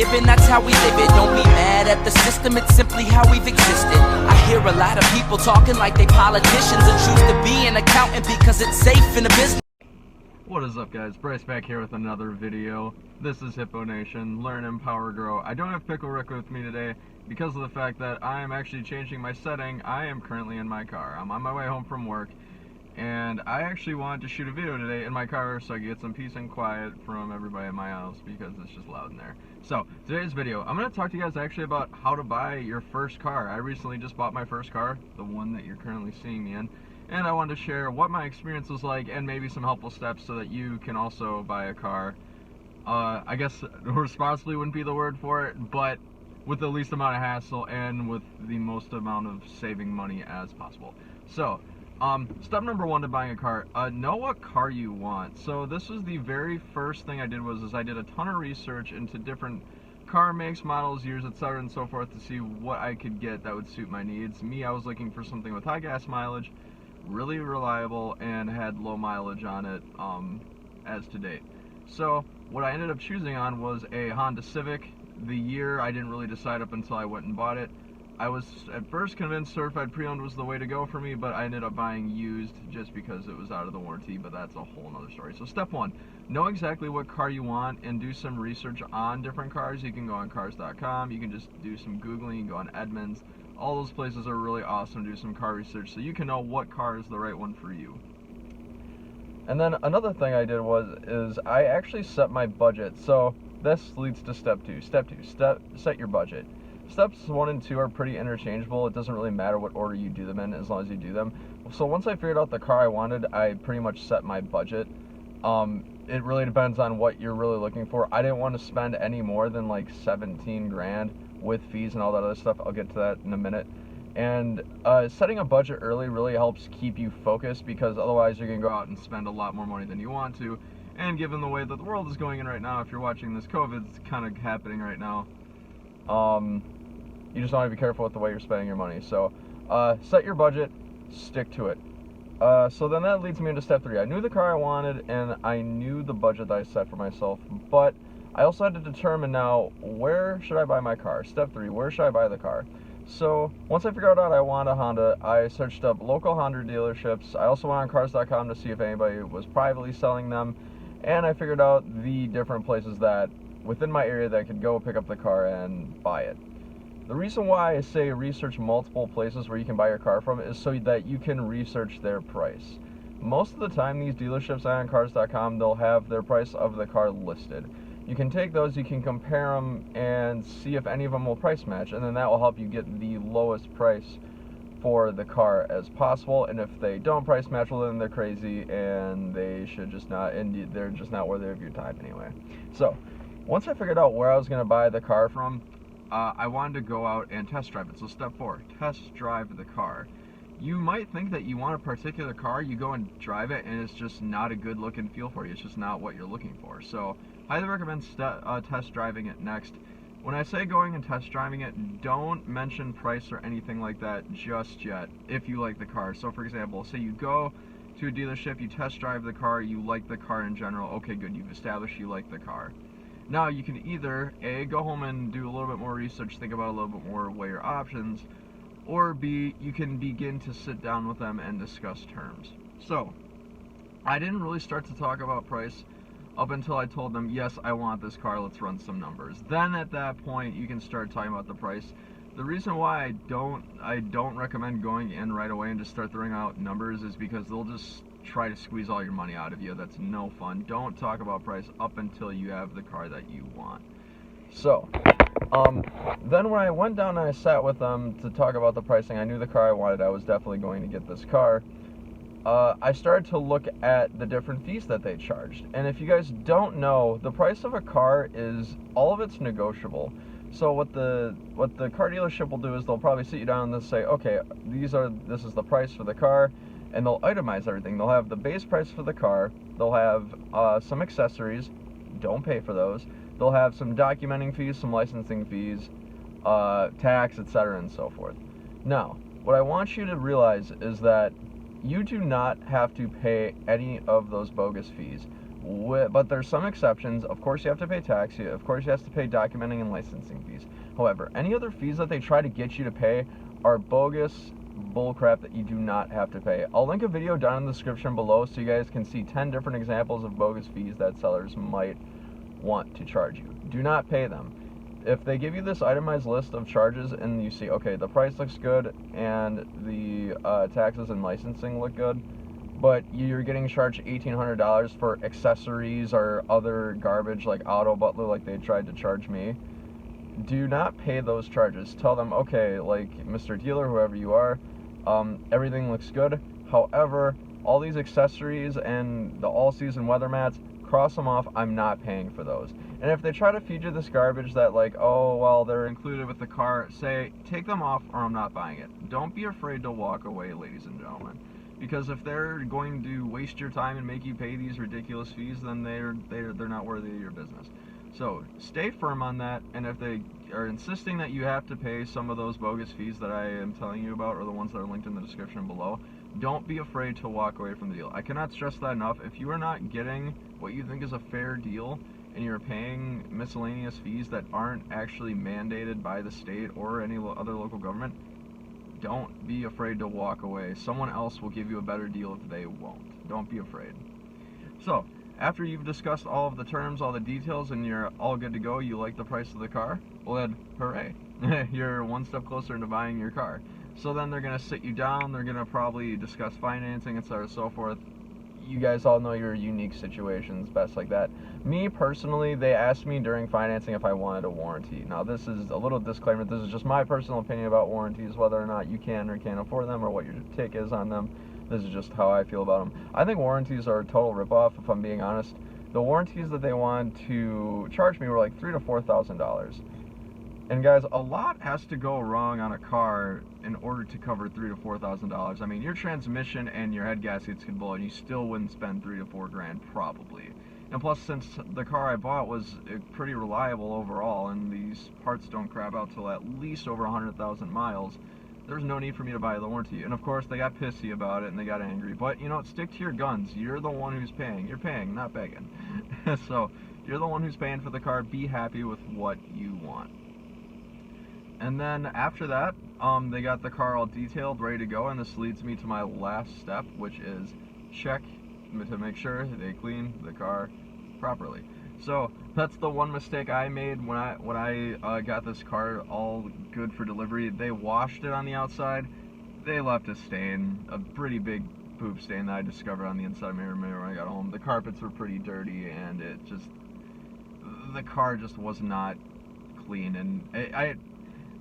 given, that's how we live it. Don't be mad at the system, it's simply how we've existed. I hear a lot of people talking like they politicians and choose to be an accountant because it's safe in the business. What is up, guys? Bryce back here with another video. This is Hippo Nation, Learn, Empower, Grow. I don't have Pickle Rick with me today because of the fact that I am actually changing my setting. I am currently in my car. I'm on my way home from work, and I actually wanted to shoot a video today in my car so I could get some peace and quiet from everybody in my house because it's just loud in there. So, today's video, I'm going to talk to you guys actually about how to buy your first car. I recently just bought my first car, the one that you're currently seeing me in. And I wanted to share what my experience was like and maybe some helpful steps so that you can also buy a car. I guess responsibly wouldn't be the word for it, but with the least amount of hassle and with the most amount of saving money as possible. So, step number one to buying a car, know what car you want. So this was the very first thing I did was I did a ton of research into different car makes, models, years, etc. and so forth to see what I could get that would suit my needs. Me, I was looking for something with high gas mileage, really reliable, and had low mileage on it as to date. So what I ended up choosing on was a Honda Civic. The year I didn't really decide up until I went and bought it. I was at first convinced certified pre-owned was the way to go for me, but I ended up buying used just because it was out of the warranty, but that's a whole nother story. So step one, know exactly what car you want and do some research on different cars. You can go on cars.com, you can just do some Googling, you can go on Edmunds. All those places are really awesome to do some car research so you can know what car is the right one for you. And then another thing I did is I actually set my budget. So this leads to step two. Step two, set your budget. Steps 1 and 2 are pretty interchangeable. It doesn't really matter what order you do them in as long as you do them. So once I figured out the car I wanted, I pretty much set my budget. It really depends on what you're really looking for. I didn't want to spend any more than like 17 grand with fees and all that other stuff. I'll get to that in a minute. And setting a budget early really helps keep you focused, because otherwise you're going to go out and spend a lot more money than you want to. And given the way that the world is going in right now, if you're watching this, COVID's kind of happening right now. You just want to be careful with the way you're spending your money. So set your budget, stick to it. So then that leads me into step 3. I knew the car I wanted and I knew the budget that I set for myself, but I also had to determine now, where should I buy my car? Step 3, where should I buy the car? So once I figured out I want a Honda, I searched up local Honda dealerships. I also went on cars.com to see if anybody was privately selling them, and I figured out the different places that within my area that I could go pick up the car and buy it. The reason why I say research multiple places where you can buy your car from is so that you can research their price. Most of the time these dealerships on cars.com, they'll have their price of the car listed. You can take those, you can compare them and see if any of them will price match, and then that will help you get the lowest price for the car as possible. And if they don't price match, well then they're crazy and they should just not, and they're just not worthy of your time anyway. So once I figured out where I was going to buy the car from, I wanted to go out and test drive it. So step 4, test drive the car. You might think that you want a particular car, you go and drive it, and it's just not a good look and feel for you. It's just not what you're looking for. So highly recommend test driving it next. When I say going and test driving it, don't mention price or anything like that just yet if you like the car. So for example, say you go to a dealership, you test drive the car, you like the car in general. Okay, good, you've established you like the car. Now you can either A, go home and do a little bit more research, think about a little bit more, weigh your options, or B, you can begin to sit down with them and discuss terms. So I didn't really start to talk about price up until I told them, yes, I want this car, let's run some numbers. Then at that point you can start talking about the price. The reason why I don't recommend going in right away and just start throwing out numbers is because they'll just try to squeeze all your money out of you. That's no fun. Don't talk about price up until you have the car that you want. So then when I went down and I sat with them to talk about the pricing, I knew the car I wanted. I was definitely going to get this car. I started to look at the different fees that they charged. And if you guys don't know, the price of a car is, all of it's negotiable. So what the car dealership will do is they'll probably sit you down and they'll say, okay, this is the price for the car, and they'll itemize everything. They'll have the base price for the car, they'll have some accessories, don't pay for those, they'll have some documenting fees, some licensing fees, tax, etc. and so forth. Now, what I want you to realize is that you do not have to pay any of those bogus fees. But there's some exceptions. Of course, you have to pay tax. Of course, you have to pay documenting and licensing fees. However, any other fees that they try to get you to pay are bogus bullcrap that you do not have to pay. I'll link a video down in the description below so you guys can see 10 different examples of bogus fees that sellers might want to charge you. Do not pay them. If they give you this itemized list of charges and you see, okay, the price looks good and the taxes and licensing look good, but you're getting charged $1,800 for accessories or other garbage like auto butler like they tried to charge me, do not pay those charges. Tell them, okay, like Mr. Dealer, whoever you are, everything looks good. However, all these accessories and the all-season weather mats, cross them off. I'm not paying for those. And if they try to feed you this garbage that like, oh, well, they're included with the car, say, take them off or I'm not buying it. Don't be afraid to walk away, ladies and gentlemen. Because if they're going to waste your time and make you pay these ridiculous fees, then they're not worthy of your business. So stay firm on that, and if they are insisting that you have to pay some of those bogus fees that I am telling you about, or the ones that are linked in the description below, don't be afraid to walk away from the deal. I cannot stress that enough. If you are not getting what you think is a fair deal, and you're paying miscellaneous fees that aren't actually mandated by the state or any other local government, don't be afraid to walk away. Someone else will give you a better deal if they won't. Don't be afraid. So, after you've discussed all of the terms, all the details, and you're all good to go, you like the price of the car, well then, hooray. You're one step closer into buying your car. So then they're going to sit you down, they're going to probably discuss financing, etc. so forth. You guys all know your unique situations, best like that. Me, personally, they asked me during financing if I wanted a warranty. Now, this is a little disclaimer. This is just my personal opinion about warranties, whether or not you can or can't afford them or what your take is on them. This is just how I feel about them. I think warranties are a total ripoff, if I'm being honest. The warranties that they wanted to charge me were like $3,000 to $4,000. And guys, a lot has to go wrong on a car in order to cover $3,000 to $4,000. I mean, your transmission and your head gaskets could blow, and you still wouldn't spend $3,000 to $4,000 probably. And plus, since the car I bought was pretty reliable overall, and these parts don't crap out till at least over 100,000 miles, there's no need for me to buy the warranty. And of course, they got pissy about it and they got angry. But you know what? Stick to your guns. You're the one who's paying. You're paying, not begging. So you're the one who's paying for the car. Be happy with what you want. And then after that, they got the car all detailed, ready to go, and this leads me to my last step, which is check to make sure they clean the car properly. So that's the one mistake I made when I got this car all good for delivery. They washed it on the outside. They left a stain, a pretty big poop stain that I discovered on the inside mirror when I got home. The carpets were pretty dirty, and the car just was not clean. And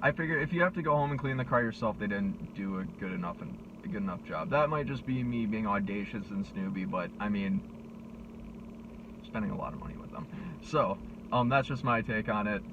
I figure if you have to go home and clean the car yourself, they didn't do a good enough job. That might just be me being audacious and snoopy, but I mean, spending a lot of money with them. So that's just my take on it.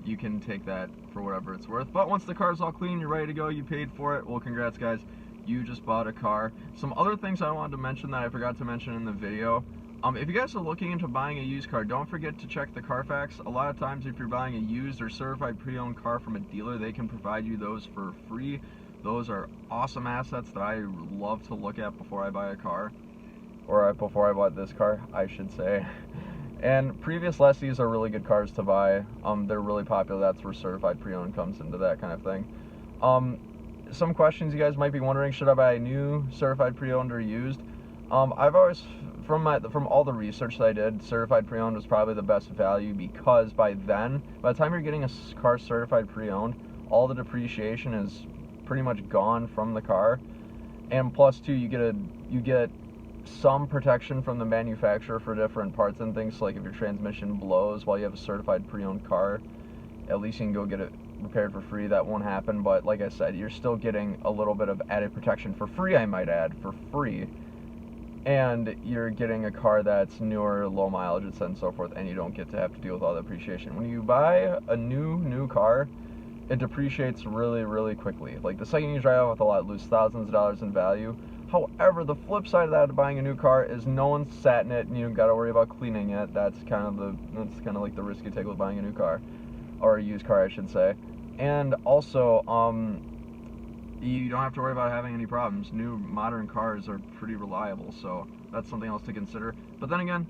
You can take that for whatever it's worth. But once the car's all clean, you're ready to go, you paid for it, well, congrats guys, you just bought a car. Some other things I wanted to mention that I forgot to mention in the video. If you guys are looking into buying a used car, don't forget to check the Carfax. A lot of times if you're buying a used or certified pre-owned car from a dealer, they can provide you those for free. Those are awesome assets that I love to look at before I buy a car. Or before I bought this car, I should say. And previous lessees are really good cars to buy. They're really popular. That's where certified pre-owned comes into that kind of thing. Some questions you guys might be wondering, should I buy a new certified pre-owned or used? I've always, from all the research that I did, certified pre-owned was probably the best value, because by the time you're getting a car certified pre-owned, all the depreciation is pretty much gone from the car. And plus too, you get some protection from the manufacturer for different parts and things. So like if your transmission blows while you have a certified pre-owned car, at least you can go get it repaired for free. That won't happen, but like I said, you're still getting a little bit of added protection for free, I might add, for free. And you're getting a car that's newer, low mileage, and so forth, and you don't get to have to deal with all the depreciation. When you buy a new car, it depreciates really, really quickly. Like the second you drive off with a lot, lose thousands of dollars in value. However, the flip side of that of buying a new car is no one's sat in it, and you got to worry about cleaning it. That's kind of like the risk you take with buying a new car, or a used car, I should say. And also, you don't have to worry about having any problems. New modern cars are pretty reliable, so that's something else to consider. But then again,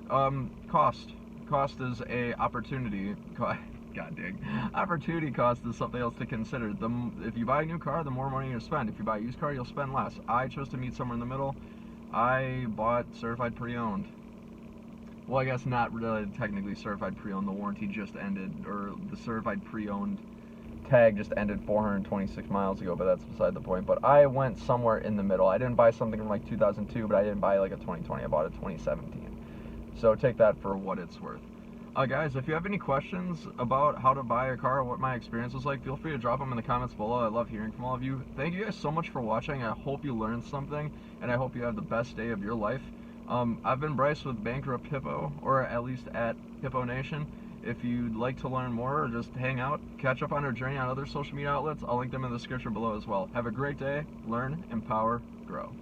Cost. Cost is a opportunity. God dang. Opportunity cost is something else to consider. If you buy a new car, the more money you spend. If you buy a used car, you'll spend less. I chose to meet somewhere in the middle. I bought certified pre-owned. Well, I guess not really technically certified pre-owned. The warranty just ended, or the certified pre-owned tag just ended 426 miles ago, but that's beside the point. But I went somewhere in the middle. I didn't buy something from like 2002, but I didn't buy like a 2020. I bought a 2017. So take that for what it's worth. Guys, if you have any questions about how to buy a car or what my experience was like, feel free to drop them in the comments below. I love hearing from all of you. Thank you guys so much for watching. I hope you learned something, and I hope you have the best day of your life. I've been Bryce with Bankrupt Hippo, or at least at Hippo Nation. If you'd like to learn more or just hang out, catch up on our journey on other social media outlets, I'll link them in the description below as well. Have a great day, learn, empower, grow.